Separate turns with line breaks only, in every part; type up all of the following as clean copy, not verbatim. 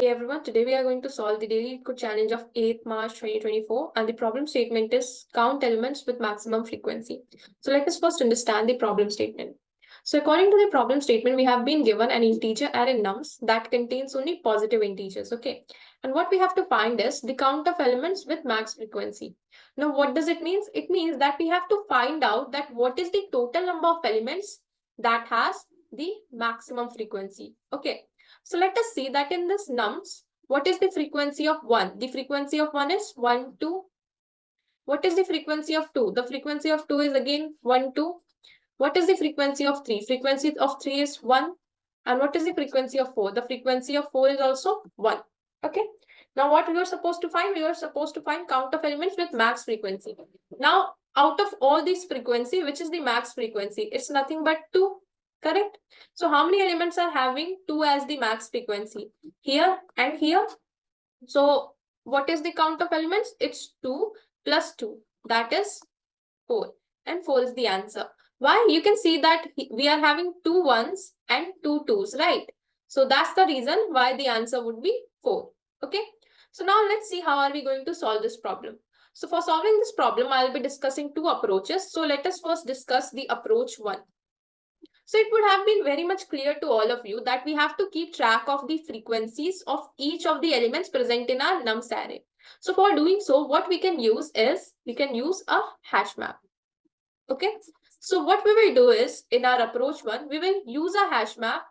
Hey everyone, today we are going to solve the daily LeetCode challenge of 8th March 2024 and the problem statement is count elements with maximum frequency. So let us first understand the problem statement. So according to the problem statement, we have been given an integer array nums that contains only positive integers, okay? And what we have to find is the count of elements with max frequency. Now what does it mean? It means that we have to find out that what is the total number of elements that has the maximum frequency, okay? So let us see that in this nums, what is the frequency of 1? The frequency of 1 is 1, 2. What is the frequency of 2? The frequency of 2 is again 1, 2. What is the frequency of 3? Frequency of 3 is 1. And what is the frequency of 4? The frequency of 4 is also 1. Okay. Now what we were supposed to find? We were supposed to find count of elements with max frequency. Now out of all these frequency, which is the max frequency? It's nothing but 2. Correct? So how many elements are having 2 as the max frequency? Here and here. So what is the count of elements? It's 2 plus 2. That is 4. And 4 is the answer. Why? You can see that we are having 2 1s and 2 2s, right? So that's the reason why the answer would be 4. Okay. So now let's see how are we going to solve this problem. So for solving this problem, I'll be discussing two approaches. So let us first discuss the approach 1. So it would have been very much clear to all of you that we have to keep track of the frequencies of each of the elements present in our nums array. So for doing so, what we can use is, we can use a hash map. Okay. So what we will do is, in our approach 1, we will use a hash map,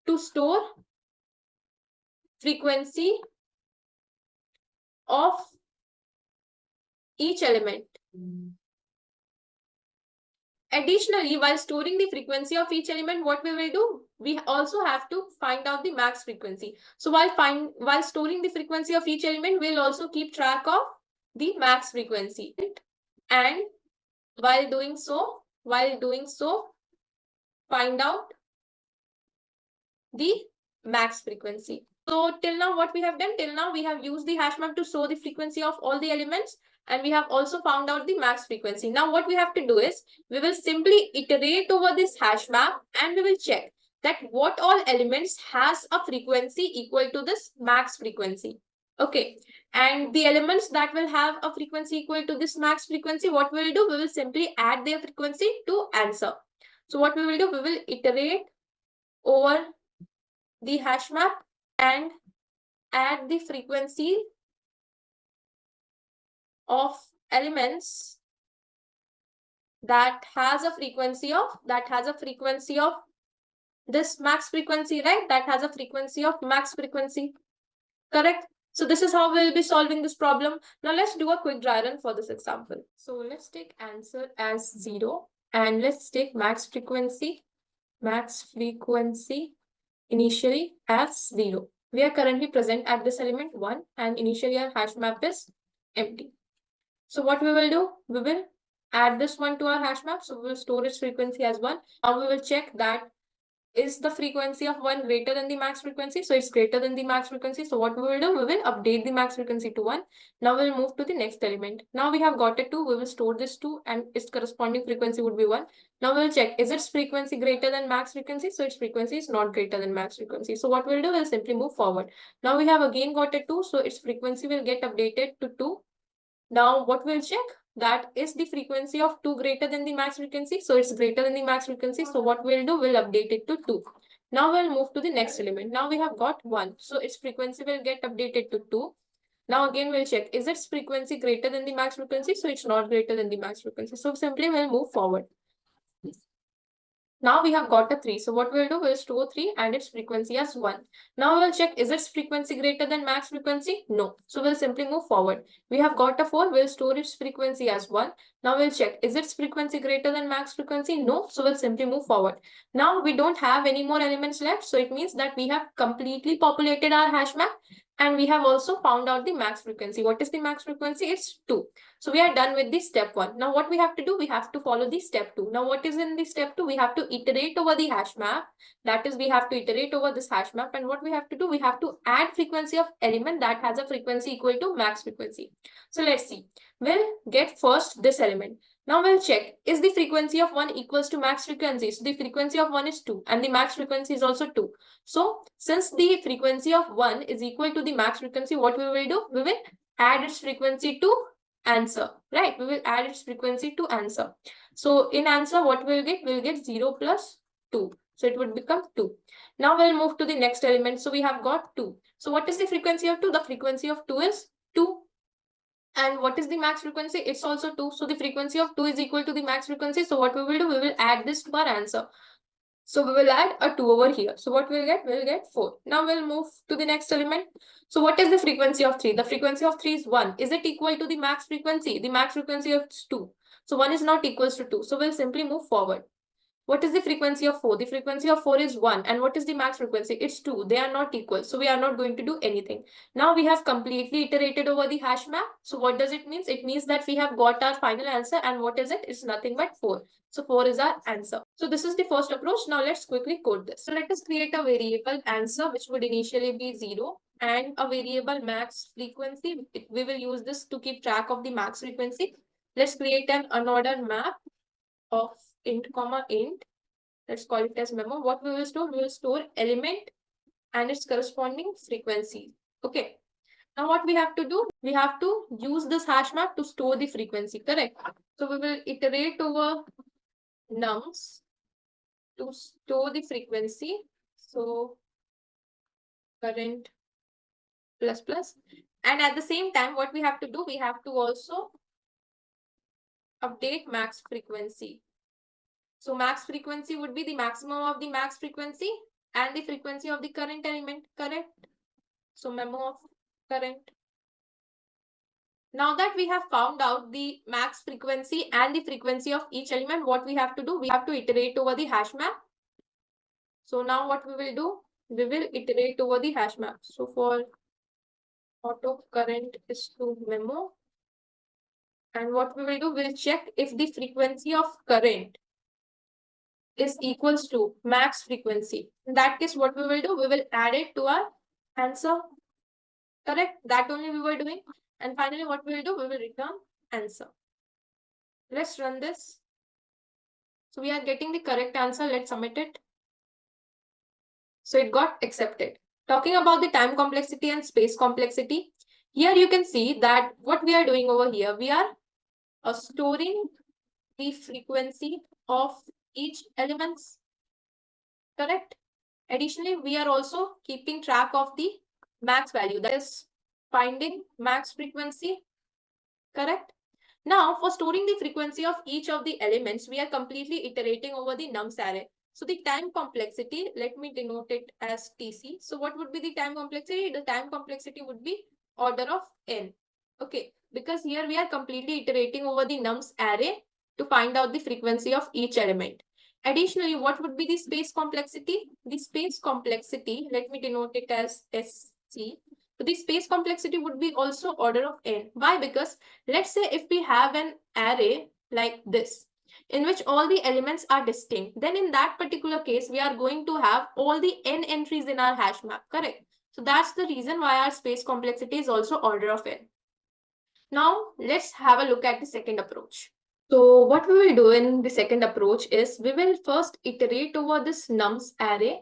to store frequency of each element. Additionally, while storing the frequency of each element, what we will do? We also have to find out the max frequency. So while storing the frequency of each element, we'll also keep track of the max frequency. And while doing so, find out the max frequency. So till now, what we have done? Till now, we have used the hash map to show the frequency of all the elements. And we have also found out the max frequency. Now what we have to do is, we will simply iterate over this hash map and we will check that what all elements has a frequency equal to this max frequency. Okay. And the elements that will have a frequency equal to this max frequency, what we will do? We will simply add their frequency to answer. So what we will do? We will iterate over the hash map and add the frequency of elements that has a frequency of this max frequency, right? That has a frequency of max frequency. Correct? So this is how we'll be solving this problem. Now let's do a quick dry run for this example. So let's take answer as 0 and let's take max frequency initially as 0. We are currently present at this element 1 and initially our hash map is empty. So what we will do? We will add this one to our hash map. So we will store its frequency as 1. Now we will check that is the frequency of 1 greater than the max frequency? So it's greater than the max frequency. So what we will do? We will update the max frequency to 1. Now we'll move to the next element. Now we have got a 2. We will store this 2 and its corresponding frequency would be 1. Now we'll check, is its frequency greater than max frequency? So its frequency is not greater than max frequency. So what we'll do? We'll simply move forward. Now we have again got a 2. So its frequency will get updated to 2. Now what we'll check? That is the frequency of 2 greater than the max frequency. So it's greater than the max frequency. So what we'll do? We'll update it to 2. Now we'll move to the next element. Now we have got 1. So its frequency will get updated to 2. Now again we'll check, is its frequency greater than the max frequency? So it's not greater than the max frequency. So simply we'll move forward. Now we have got a 3. So what we'll do, we'll store 3 and its frequency as 1. Now we'll check, is its frequency greater than max frequency? No. So we'll simply move forward. We have got a 4. We'll store its frequency as 1. Now we'll check, is its frequency greater than max frequency? No. So we'll simply move forward. Now we don't have any more elements left. So it means that we have completely populated our hash map. And we have also found out the max frequency. What is the max frequency? It's 2. So we are done with the step 1. Now what we have to do? We have to follow the step 2. Now what is in the step 2? We have to iterate over the hash map. That is, we have to iterate over this hash map. And what we have to do? We have to add frequency of element that has a frequency equal to max frequency. So let's see. We'll get first this element. Now we'll check, is the frequency of 1 equals to max frequency? So the frequency of 1 is 2 and the max frequency is also 2. So since the frequency of 1 is equal to the max frequency, what we will do? We will add its frequency to answer, right? We will add its frequency to answer. So in answer, what we'll get? We'll get 0 plus 2. So it would become 2. Now we'll move to the next element. So we have got 2. So what is the frequency of 2? The frequency of 2 is 2. And what is the max frequency? It's also 2. So the frequency of 2 is equal to the max frequency. So what we will do? We will add this to our answer. So we will add a 2 over here. So what we'll get? We'll get 4. Now we'll move to the next element. So what is the frequency of 3? The frequency of 3 is 1. Is it equal to the max frequency? The max frequency is 2. So 1 is not equals to 2. So we'll simply move forward. What is the frequency of 4? The frequency of 4 is 1. And what is the max frequency? It's 2. They are not equal. So we are not going to do anything. Now we have completely iterated over the hash map. So what does it mean? It means that we have got our final answer. And what is it? It's nothing but 4. So 4 is our answer. So this is the first approach. Now let's quickly code this. So let us create a variable answer, which would initially be 0. And a variable max frequency. We will use this to keep track of the max frequency. Let's create an unordered map of int comma int. Let's call it as memo. What we will store? We will store element and its corresponding frequency. Okay. Now what we have to do? We have to use this hash map to store the frequency, correct? So we will iterate over nums to store the frequency. So current plus plus. And at the same time, what we have to do? We have to also update max frequency. So max frequency would be the maximum of the max frequency and the frequency of the current element, correct? So memo of current. Now that we have found out the max frequency and the frequency of each element, what we have to do? We have to iterate over the hash map. So now what we will do? We will iterate over the hash map. So for auto current is to memo. And what we will do? We'll check if the frequency of current is equals to max frequency. In that case, what we will do? We will add it to our answer. Correct? That only we were doing. And finally, what we will do? We will return answer. Let's run this. So we are getting the correct answer. Let's submit it. So it got accepted. Talking about the time complexity and space complexity, here you can see that what we are doing over here, we are storing the frequency of each elements. Correct? Additionally, we are also keeping track of the max value, that is finding max frequency. Correct? Now, for storing the frequency of each of the elements, we are completely iterating over the nums array. So the time complexity, let me denote it as TC. So what would be the time complexity? The time complexity would be order of n. Okay, because here we are completely iterating over the nums array to find out the frequency of each element. Additionally, what would be the space complexity? The space complexity, let me denote it as SC. So the space complexity would be also order of n. Why? Because let's say if we have an array like this, in which all the elements are distinct, then in that particular case, we are going to have all the n entries in our hash map, correct? So that's the reason why our space complexity is also order of n. Now, let's have a look at the second approach. So what we will do in the second approach is we will first iterate over this nums array.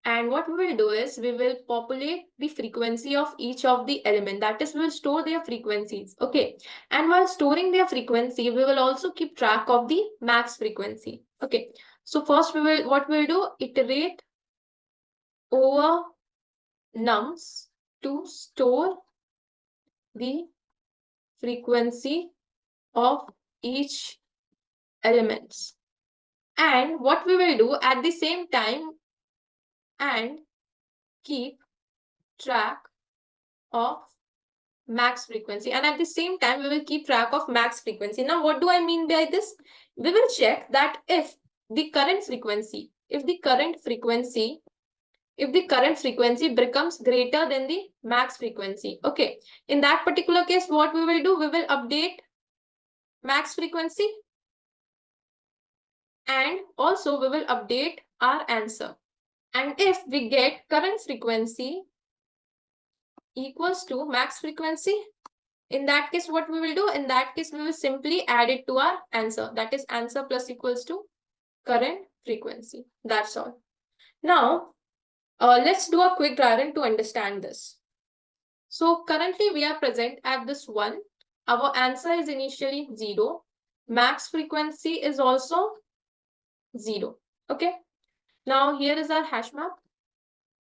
And what we will do is we will populate the frequency of each of the element. That is, we will store their frequencies. Okay. And while storing their frequency, we will also keep track of the max frequency. Okay. So first what we will do, iterate over nums to store the frequency of each elements. And what we will do at the same time, and keep track of max frequency. And at the same time, we will keep track of max frequency. Now, what do I mean by this? We will check that if the current frequency becomes greater than the max frequency. Okay. In that particular case, what we will do? We will update max frequency. And also we will update our answer. And if we get current frequency equals to max frequency, In that case, what we will do? In that case, we will simply add it to our answer. That is answer plus equals to current frequency. That's all. Now, let's do a quick dry run to understand this. So currently we are present at this 1. Our answer is initially 0. Max frequency is also 0. Okay. Now here is our hash map.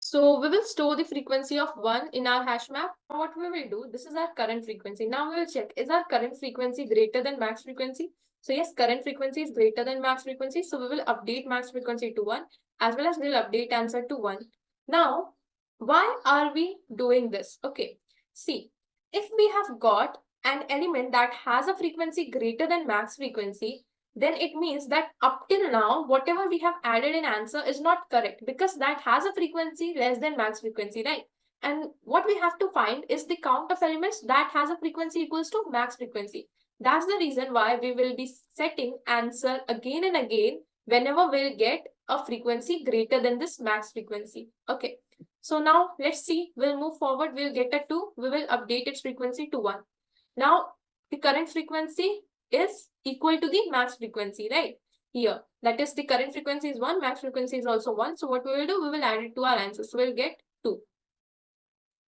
So we will store the frequency of 1 in our hash map. What we will do, this is our current frequency. Now we will check, is our current frequency greater than max frequency? So yes, current frequency is greater than max frequency. So we will update max frequency to 1, as well as we will update answer to 1. Now, why are we doing this? Okay, see, if we have got an element that has a frequency greater than max frequency, then it means that up till now, whatever we have added in answer is not correct, because that has a frequency less than max frequency, right? And what we have to find is the count of elements that has a frequency equals to max frequency. That's the reason why we will be setting answer again and again whenever we'll get a frequency greater than this max frequency. Okay, so now let's see, we'll move forward, we'll get a 2, we will update its frequency to 1. Now the current frequency is equal to the max frequency, right? Here, that is the current frequency is 1, max frequency is also 1. So what we will do, we will add it to our answer. So we'll get 2.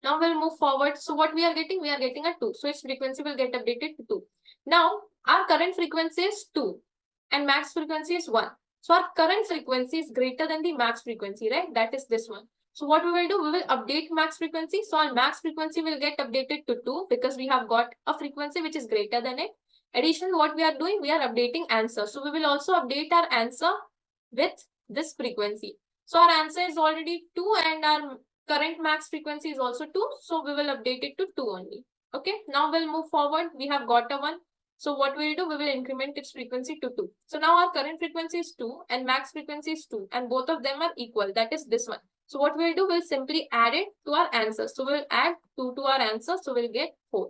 Now we'll move forward. So what we are getting a 2. So its frequency will get updated to 2. Now our current frequency is 2 and max frequency is 1. So our current frequency is greater than the max frequency, right? That is this one. So what we will do, we will update max frequency. So our max frequency will get updated to 2 because we have got a frequency which is greater than it. Additionally, what we are doing, we are updating answer. So we will also update our answer with this frequency. So our answer is already 2 and our current max frequency is also 2. So we will update it to 2 only. Okay, now we'll move forward. We have got a 1. So what we'll do, we will increment its frequency to 2. So now our current frequency is 2 and max frequency is 2 and both of them are equal. That is this one. So what we'll do, we'll simply add it to our answer. So we'll add 2 to our answer. So we'll get 4.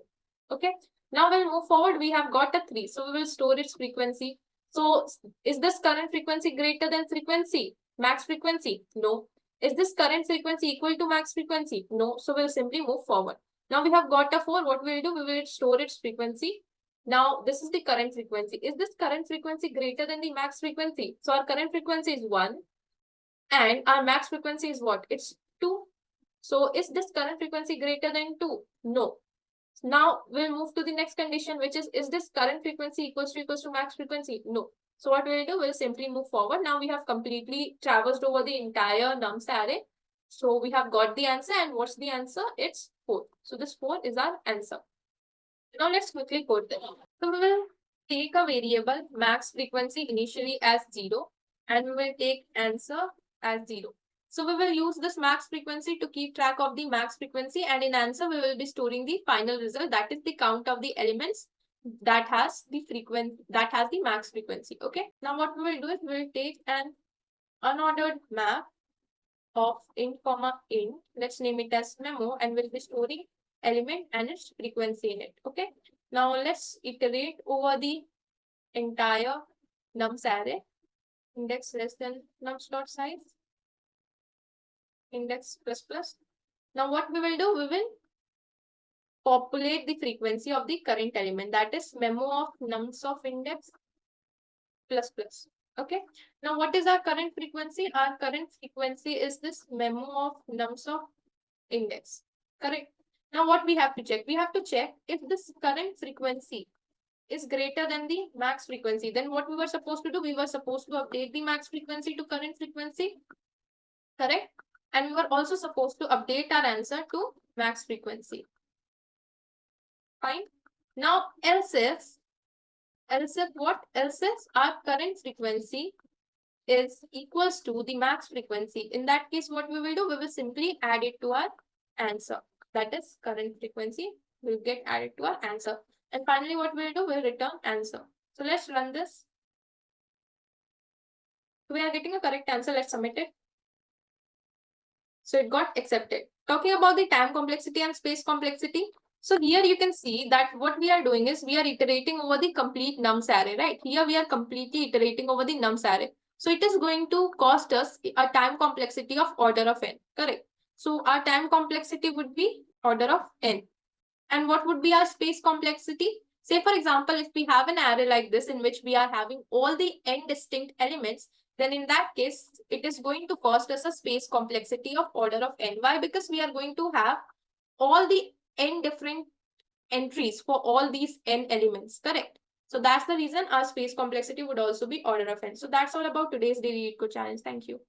Okay. Now we'll move forward. We have got a 3. So we will store its frequency. So is this current frequency greater than frequency? Max frequency? No. Is this current frequency equal to max frequency? No. So we'll simply move forward. Now we have got a 4. What we'll do, we will store its frequency. Now this is the current frequency. Is this current frequency greater than the max frequency? So our current frequency is 1 and our max frequency is what? It's 2. So is this current frequency greater than 2? No. Now we'll move to the next condition, which is this current frequency equals to max frequency? No. So what we'll do, we'll simply move forward. Now we have completely traversed over the entire nums array. So we have got the answer, and what's the answer? It's 4. So this 4 is our answer. Now let's quickly code this. So we will take a variable max frequency initially as 0 and we will take answer as 0. So we will use this max frequency to keep track of the max frequency, and in answer we will be storing the final result, that is the count of the elements that has the max frequency. Okay. Now what we will do is we will take an unordered map of int comma int. Let's name it as memo, and we'll be storing element and its frequency in it. Okay. Now let's iterate over the entire nums array. Index less than nums dot size. Index plus plus. Now what we will do, we will populate the frequency of the current element, that is memo of nums of index plus plus. Okay. Now what is our current frequency? Our current frequency is this memo of nums of index. Correct. Now what we have to check? We have to check if this current frequency is greater than the max frequency. Then what we were supposed to do? We were supposed to update the max frequency to current frequency. Correct. And we were also supposed to update our answer to max frequency. Fine. Now else if what? Else if our current frequency is equals to the max frequency. In that case, what we will do? We will simply add it to our answer. That is current frequency will get added to our answer. And finally, what we'll do? We'll return answer. So let's run this. We are getting a correct answer. Let's submit it. So it got accepted. Talking about the time complexity and space complexity. So here you can see that what we are doing is we are iterating over the complete nums array, right? Here we are completely iterating over the nums array. So it is going to cost us a time complexity of order of n, correct? So our time complexity would be order of n. And what would be our space complexity? Say, for example, if we have an array like this in which we are having all the n distinct elements, then in that case, it is going to cost us a space complexity of order of n. Why? Because we are going to have all the n different entries for all these n elements, correct? So that's the reason our space complexity would also be order of n. So that's all about today's daily LeetCode challenge. Thank you.